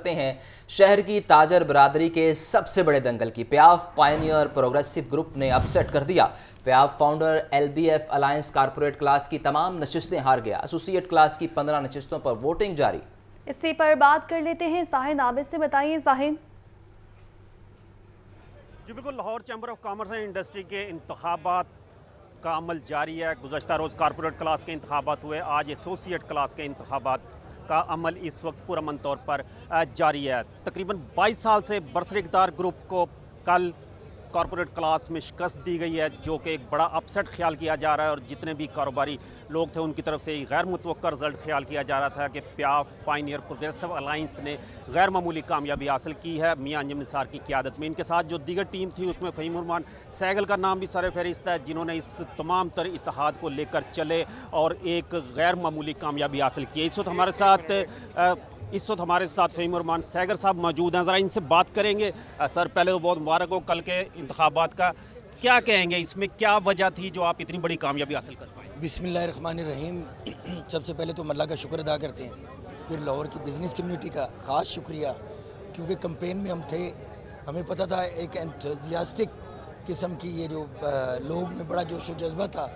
ہیں شہر کی تاجر برادری کے سب سے بڑے دنگل کی پیاف پائنیئر پروگریسو گروپ نے اپسیٹ کر دیا۔ پیاف founder LBF alliance corporate class کی تمام نشستیں ہار گیا۔ ایسوسیٹ کلاس کی 15 نشستوں پر ووٹنگ جاری۔ اسی پر بات کر لیتے ہیں زاہد عابد سے۔ بتائیے زاہد۔ جی بالکل، Lahore chamber of commerce and industry کے انتخابات کا عمل جاری ہے۔ گزشتہ روز کارپوریٹ کلاس کے انتخابات ہوئے، آج ایسوسیٹ کلاس کے انتخابات کا عمل اس وقت پرامن طور پر جاری ہے۔ تقریباً 22 سال سے برسر اقتدار گروپ کو کل کارپوریٹ کلاس میں شکست دی گئی ہے، جو کہ ایک بڑا اپسیٹ خیال کیا جا رہا ہے، اور جتنے بھی کاروباری لوگ تھے ان کی طرف سے غیر متوقع رزلٹ خیال کیا جا رہا تھا کہ پیاف پائنیئر پروگریسو الائنس نے غیر معمولی کامیابی حاصل کی ہے میاں انجم نثار کی قیادت میں۔ ان کے ساتھ جو دیگر ٹیم تھی اس میں فہیم الرحمان سہگل کا نام بھی سر فہرست ہے، جنہوں نے اس تمام تر اتحاد کو لے کر چلے اور ایک غیر معمولی کامیابی حاصل کی۔ اس وقت ہمارے ساتھ فہیم الرحمان سہگل صاحب موجود ہیں، ذرا ان سے بات کریں گے۔ سر پہلے تو بہت مبارک ہو کل کے انتخابات کا، کیا کہیں گے اس میں کیا وجہ تھی جو آپ اتنی بڑی کامیابی حاصل کر پائے؟ بسم اللہ الرحمن الرحیم۔ سب سے پہلے تو اللہ کا شکر ادا کرتے ہیں، پھر لاہور کی بزنس کمیونٹی کا خاص شکریہ، کیونکہ کمپین میں ہم تھے، ہمیں پتہ تھا ایک انتھوزیاسٹک قسم کی یہ جو لوگ میں بڑا جوش و جذبہ تھا،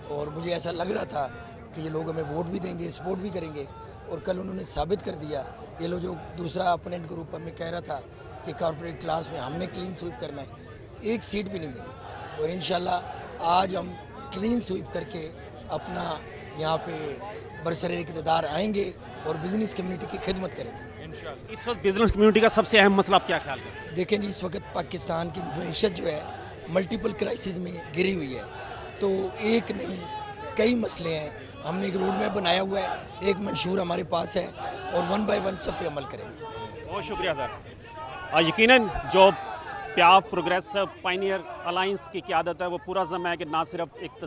اور مجھے ایسا لگ رہا تھا کہ یہ لوگ ہمیں ووٹ بھی دیں گے، سپورٹ بھی کریں گے، اور کل انہوں نے ثابت کر دیا۔ یہ لوگ جو دوسرا اپوننٹ گروپ ہمیں کہہ رہا تھا کہ کارپوریٹ کلاس میں ہم نے کلین سویپ کرنا ہے، ایک سیٹ بھی نہیں ملی، اور انشاءاللہ آج ہم کلین سویپ کر کے اپنا یہاں پہ برسر اقتدار آئیں گے اور بزنس کمیونٹی کی خدمت کریں گے انشاءاللہ۔ اس وقت بزنس کمیونٹی کا سب سے اہم مسئلہ آپ کیا خیال کریں؟ دیکھیں جی، اس وقت پاکستان کی معیشت جو ہے ملٹیپل کرائسز میں گری ہوئی ہے، تو ایک نہیں کئی مسئلے ہیں۔ ہم نے ایک روڈ میپ بنایا ہوا ہے، ایک منشور ہمارے پاس ہے، اور 1 بائی 1 سب پہ عمل کریں گے۔ بہت شکریہ سر۔ یقیناً جو پیاف پروگریسو پائنیئر الائنس کی قیادت ہے وہ پورا عزم ہے کہ نہ صرف ایک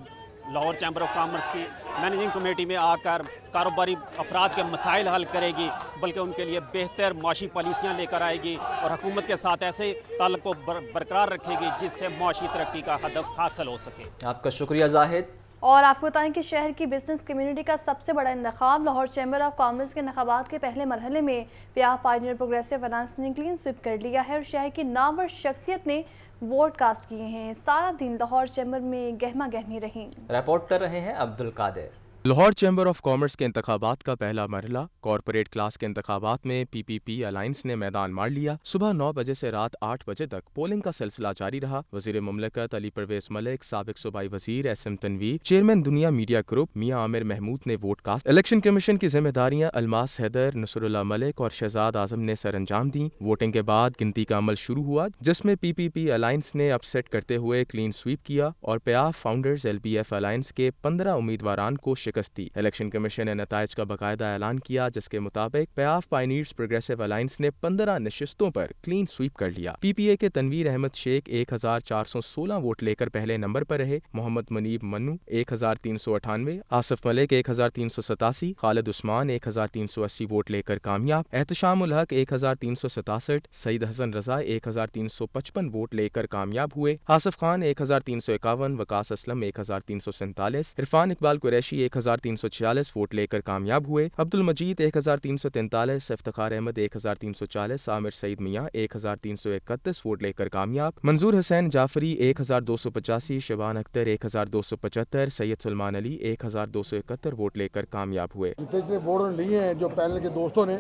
لاہور چیمبر آف کامرس کی مینیجنگ کمیٹی میں آ کر کاروباری افراد کے مسائل حل کرے گی، بلکہ ان کے لیے بہتر معاشی پالیسیاں لے کر آئے گی اور حکومت کے ساتھ ایسے تعلق کو برقرار رکھے گی جس سے معاشی ترقی کا ہدف حاصل ہو سکے۔ آپ کا شکریہ زاہد۔ اور آپ کو بتائیں کہ شہر کی بزنس کمیونٹی کا سب سے بڑا انتخاب لاہور چیمبر آف کامرس کے انتخابات کے پہلے مرحلے میں پیاف پائنیئر پروگریسو الائنس نے کلین سویپ کر لیا ہے، اور شہر کی نامور شخصیت نے ووٹ کاسٹ کیے ہیں۔ سارا دن لاہور چیمبر میں گہما گہمی رہی۔ رپورٹ کر رہے ہیں Abdul Qadir. Lahore chamber of commerce کے انتخابات کا پہلا مرحلہ کارپوریٹ کلاس کے انتخابات میں PPP الائنس نے میدان مار لیا۔ صبح 9 بجے سے رات 8 بجے تک پولنگ کا سلسلہ جاری رہا۔ وزیر مملکت علی پرویز ملک، سابق صوبائی وزیر SM تنویر، چیئرمین دنیا میڈیا گروپ میاں عامر محمود نے ووٹ کاسٹ۔ الیکشن کمیشن کی ذمہ داریاں الماس حیدر، نصر اللہ ملک اور شہزاد اعظم نے سر انجام دیں۔ ووٹنگ کے بعد گنتی کا عمل شروع ہوا، جس میں PPP الائنس نے اپسیٹ کرتے ہوئے کلین سویپ کیا اور پیاف فاؤنڈرز LBF الائنس کے 15 امیدواران کو شکست دی۔ الیکشن کمیشن نے نتائج کا باقاعدہ اعلان کیا، جس کے مطابق پیاف پائنیئرز پروگریسو الائنس نے 15 نشستوں پر کلین سویپ کر لیا۔ PPA کے تنویر احمد شیخ 1416 ووٹ لے کر پہلے نمبر پر رہے۔ محمد منیب منو 1398، آصف ملک 1387، خالد عثمان 1380 ووٹ لے کر کامیاب، احتشام الحق 1367، سعید حسن رضا 1355 ووٹ لے کر کامیاب ہوئے، آصف خان 1351، وقاص اسلم 1347، عرفان اقبال قریشی 1346 ووٹ لے کر کامیاب ہوئے، عبد المجید 1343، افتخار احمد 1340، عامر سعید میاں 1331 ووٹ لے کر کامیاب، منظور حسین جعفری 1285، شبان اختر 1275، سید سلمان علی 1271 ووٹ لے کر کامیاب ہوئے۔ جتنے ووٹ لیے ہیں جو پینل کے دوستوں نے،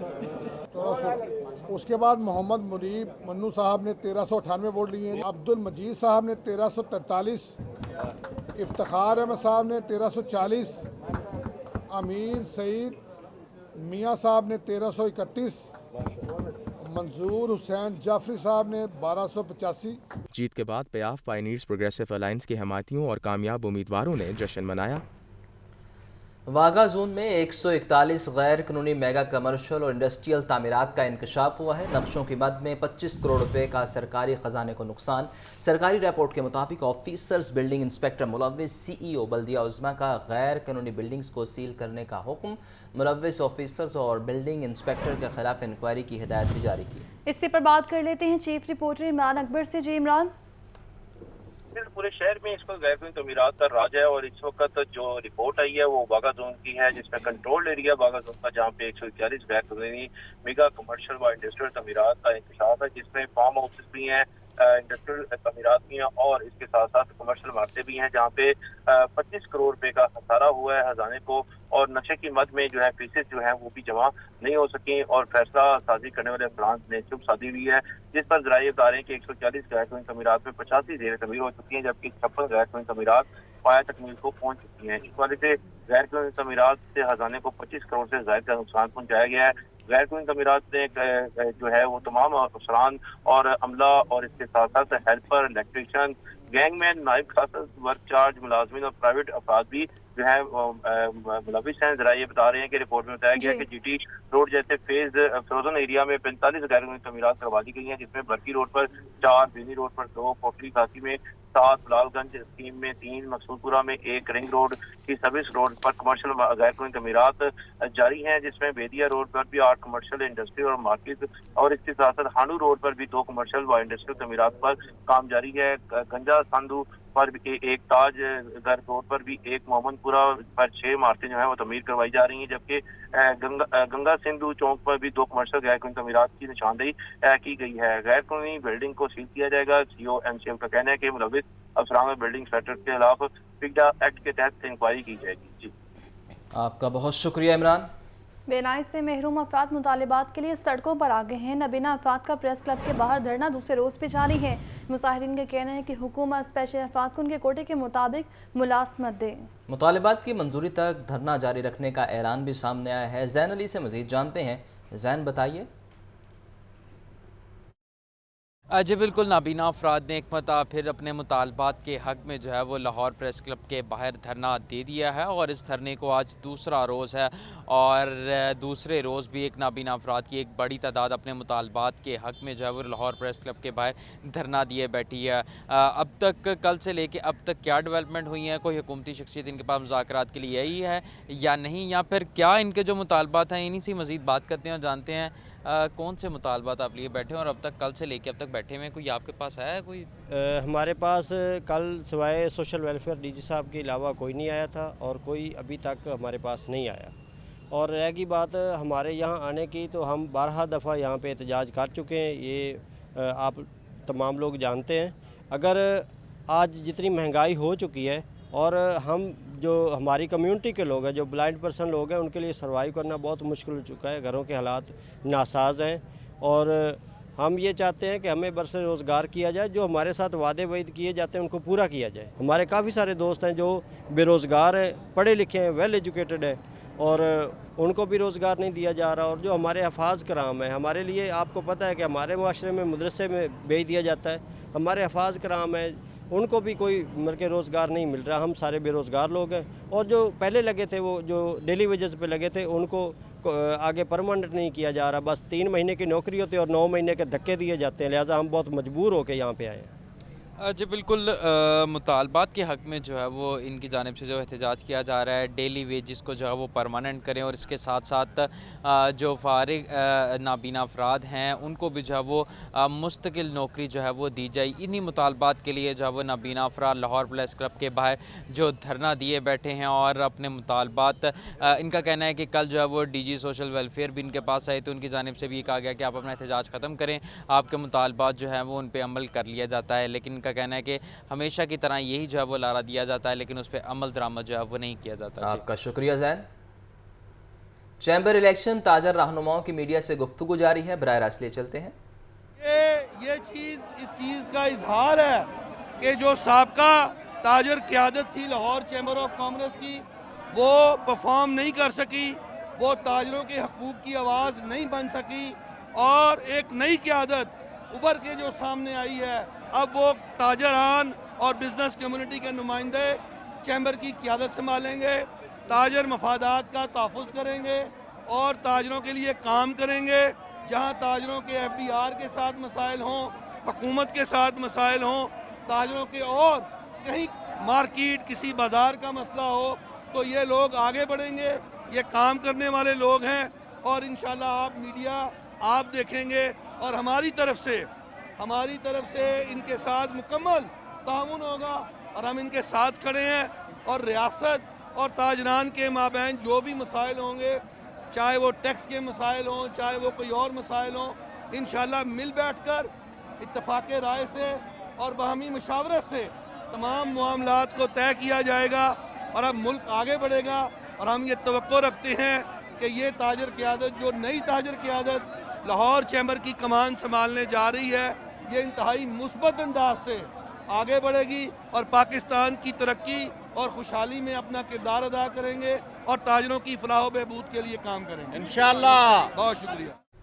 اس کے بعد محمد منیب منو صاحب نے 1398 ووٹ لیے ہیں، عبد المجید صاحب نے 1343، افتخار احمد صاحب نے 1340، امیر سعید میاں صاحب نے 1331، منظور حسین جعفری صاحب نے 1285۔ جیت کے بعد پیاف پائنیئرز پروگریسو الائنس کے حمایتیوں اور کامیاب امیدواروں نے جشن منایا۔ واغا زون میں 141 غیر قانونی میگا کمرشل اور انڈسٹریل تعمیرات کا انکشاف ہوا ہے۔ نقشوں کی مد میں 25 کروڑ روپے کا سرکاری خزانے کو نقصان۔ سرکاری رپورٹ کے مطابق آفیسرز بلڈنگ انسپیکٹر ملوث CEO بلدیہ عظمیٰ کا غیر قانونی بلڈنگز کو سیل کرنے کا حکم، ملوث آفیسرز اور بلڈنگ انسپیکٹر کے خلاف انکوائری کی ہدایت بھی جاری کی۔ اسی پر بات کر لیتے ہیں چیف رپورٹر عمران اکبر سے۔ جی عمران۔ पूरे शहर में इस वक्त गैर कानूनी तमीरात का राज है और इस वक्त जो रिपोर्ट आई है वो वाघा जोन की है, जिसमें कंट्रोल्ड एरिया वाघा जोन का, जहाँ पे 141 गैर कानूनी मेगा कमर्शियल व इंडस्ट्रियल तमीरात का इंकशाफ है, जिसमें फार्म हाउसेस भी हैं, इंडस्ट्रियल तमीरात भी हैं और इसके साथ साथ कमर्शियल इमारतें भी हैं, जहाँ पे 25 करोड़ रुपए का खसारा हुआ है खजाने को, और नशे की मद में जो है फीसेस जो है वो भी जमा नहीं हो सकी और फैसला साजी करने वाले अफराद ने चुप साधी हुई है, जिस पर जराये बता रहे हैं कि 140 गैर कानूनी तमीरात में 85 जेर तमीर हो चुकी हैं, जबकि 56 गैर कानूनी तमीरात पाया तकमील को पहुंच चुकी हैं। इस वजह से गैर कानूनी तमीरात से खजाने को 25 करोड़ से ज्यादा का नुकसान पहुंचाया गया है। गैर कानूनी तमीरात ने जो है वो तमाम अफसरान और अमला और इसके साथ साथ हेल्पर, इलेक्ट्रीशियन, गैंगमैन, नाइब खासा वर्क चार्ज, मुलाजमिन और प्राइवेट अफराद भी जो है मुलविस हैं। जरा ये बता रहे हैं कि रिपोर्ट में बताया गया कि जीटी रोड जैसे फेज फ्रोजन एरिया में 45 गैर कानूनी तमीरात करवा दी गई हैं, जिसमें बरकी रोड पर 4, बिनी रोड पर 2, कोटली घाटी में 7, लालगंज स्कीम में 3, मकसूदपुरा में 1, रिंग रोड की सर्विस रोड पर कमर्शियल गैर कानूनी तमीरात जारी हैं, जिसमें बेदिया रोड पर भी 8 कमर्शियल, इंडस्ट्री और मार्केट, और इसके साथ साथ हांडू रोड पर भी 2 कमर्शियल व इंडस्ट्रियल तमीरात पर काम जारी है। गंजा सांधू पर भी 1, ताज घर रोड पर भी 1, मोहम्मदपुरा पर 6 इमारतें जो है वो तमीर करवाई जा रही हैं, जबकि गंगा सिंधु चौक पर भी 2 कमर्शियल गैर कानूनी तमीरात की निशानदेही की गई है। गैर कानूनी बिल्डिंग को सील किया जाएगा। सीओ एमसीएम का कहना है कि मुलविस अफसरान में बिल्डिंग इंस्पेक्टर के खिलाफ पिगडा एक्ट के तहत इंक्वायरी की जाएगी। जी, आपका बहुत शुक्रिया इमरान। बेनाई से महरूम अफराद मुतालिबात के लिए सड़कों पर आ गए हैं। नबीना अफराद का प्रेस क्लब के बाहर धरना दूसरे रोज पे जारी है। मुजाहिरीन का कहना है कि हुकूमत स्पेशल अफराद को उनके कोटे के मुताबिक मुलाजमत दे। मुतालिबात की मंजूरी तक धरना जारी रखने का ऐलान भी सामने आया है। जैन अली से मजीद जानते हैं। जैन, बताइए। जी बिल्कुल, नाबीना अफराद ने एक मरतबा फिर अपने मुतालबात के हक़ में जो है वो लाहौर प्रेस क्लब के बाहर धरना दे दिया है और इस धरने को आज दूसरा रोज़ है और दूसरे रोज़ भी एक नाबीना अफराद की एक बड़ी तादाद अपने मुतालबात के हक़ में जो है वो लाहौर प्रेस क्लब के बाहर धरना दिए बैठी है। अब तक कल से लेके अब तक क्या डेवलपमेंट हुई है, कोई हुकूमती शख्सियत इनके पास मुज़ाकरात के लिए यही है या नहीं, या फिर क्या इनके जो मुतालबात हैं इन्हीं से मज़ीद बात करते हैं और जानते हैं कौन से मुतालबात आप लिए बैठे हैं और अब तक कल से लेके अब तक बैठे हुए हैं। कोई आपके पास है कोई? हमारे पास कल सिवाय सोशल वेलफेयर डीजी साहब के अलावा कोई नहीं आया था और कोई अभी तक हमारे पास नहीं आया। और रह गई बात हमारे यहाँ आने की, तो हम 12 दफ़ा यहाँ पे एहतजाज कर चुके हैं, ये आप तमाम लोग जानते हैं। अगर आज जितनी महंगाई हो चुकी है और हम जो हमारी कम्युनिटी के लोग हैं, जो ब्लाइंड पर्सन लोग हैं, उनके लिए सर्वाइव करना बहुत मुश्किल हो चुका है। घरों के हालात नासाज हैं और हम ये चाहते हैं कि हमें बरसर रोज़गार किया जाए, जो हमारे साथ वादे वईद किए जाते हैं उनको पूरा किया जाए। हमारे काफ़ी सारे दोस्त हैं जो बेरोज़गार हैं, पढ़े लिखे हैं, वेल एजुकेटेड हैं और उनको भी रोज़गार नहीं दिया जा रहा। और जो हमारे हफाज कराम हैं, हमारे लिए आपको पता है कि हमारे माशरे में मदरसे में भेज दिया जाता है, हमारे हफाज कराम हैं, उनको भी कोई मतलब के रोज़गार नहीं मिल रहा। हम सारे बेरोज़गार लोग हैं और जो पहले लगे थे, वो जो डेली वेजेस पे लगे थे, उनको आगे परमानेंट नहीं किया जा रहा। बस 3 महीने की नौकरी होती है और 9 महीने के धक्के दिए जाते हैं। लिहाजा हम बहुत मजबूर होकर यहाँ पे आए हैं। जी बिल्कुल, मुतालबात के हक़ में जो है वो इनकी जानिब से जो एहतजाज किया जा रहा है, डेली वेजिस को जो है वो परमानेंट करें और इसके साथ साथ जो फारिग नाबीना अफराद हैं उनको भी जो है वो मुस्तकिल नौकरी जो है वो दी जाए। इन्हीं मुतालबात के लिए जो है वो नाबीना अफराद लाहौर प्रेस क्लब के बाहर जो धरना दिए बैठे हैं और अपने मुतालबात, इनका कहना है कि कल जो है वो डीजी सोशल वेलफेयर भी इनके पास आए तो उनकी जानिब से भी कहा गया कि आप अपना एहतजाज ख़त्म करें, आपके मुतालबात जो हैं वो उन पर अमल कर लिया जाता है। लेकिन इनका कहना है कि हमेशा की तरह यही जो है वो लारा दिया जाता है लेकिन उस पर अमल दरामद जो है वो नहीं किया जाता। आपका शुक्रिया जैन। चैम्बर इलेक्शन ताजर रहनुमाओं की मीडिया से गुफ्तगू जारी है, बराह रास्त ले चलते हैं। ये चीज़ इस चीज़ का इजहार है कि जो साबका ताजर क़यादत थी लाहौर चैम्बर ऑफ कॉमर्स की, वो परफॉर्म नहीं कर सकी, वो ताजरों के हकूक़ की आवाज़ नहीं बन सकी और एक नई क़यादत उभर के जो सामने आई है, अब वो ताजरान और बिजनेस कम्युनिटी के नुमाइंदे चैम्बर की क़यादत संभालेंगे, ताजर मफादात का तहफ़्फ़ुज़ करेंगे और ताजरों के लिए काम करेंगे। जहाँ ताजरों के FDR के साथ मसाइल हों, हुकूमत के साथ मसाइल हों, ताजरों के और कहीं मार्केट किसी बाज़ार का मसला हो, तो ये लोग आगे बढ़ेंगे। ये काम करने वाले लोग हैं और इंशाल्लाह आप मीडिया आप देखेंगे और हमारी तरफ से इनके साथ मुकम्मल ताउन होगा और हम इनके साथ खड़े हैं। और रियासत और ताजरान के माबैन जो भी मसाइल होंगे, चाहे वो टैक्स के मसाइल हों, चाहे वो कोई और मसाइल हों, इंशाल्लाह मिल बैठ कर इत्तफाक़ राय से और बाहमी मशावरत से तमाम मामलात को तय किया जाएगा और अब मुल्क आगे बढ़ेगा। और हम ये तवक्को रखते हैं कि ये ताजर क़यादत, जो नई ताजर क़यादत लाहौर चैम्बर की कमान संभालने जा रही है, ये इंतहाई मुस्बत अंदाज से आगे बढ़ेगी और पाकिस्तान की तरक्की और खुशहाली में अपना किरदार अदा करेंगे और ताजरों की फलाह व बहबूद के लिए काम करेंगे इंशाअल्लाह। बहुत शुक्रिया।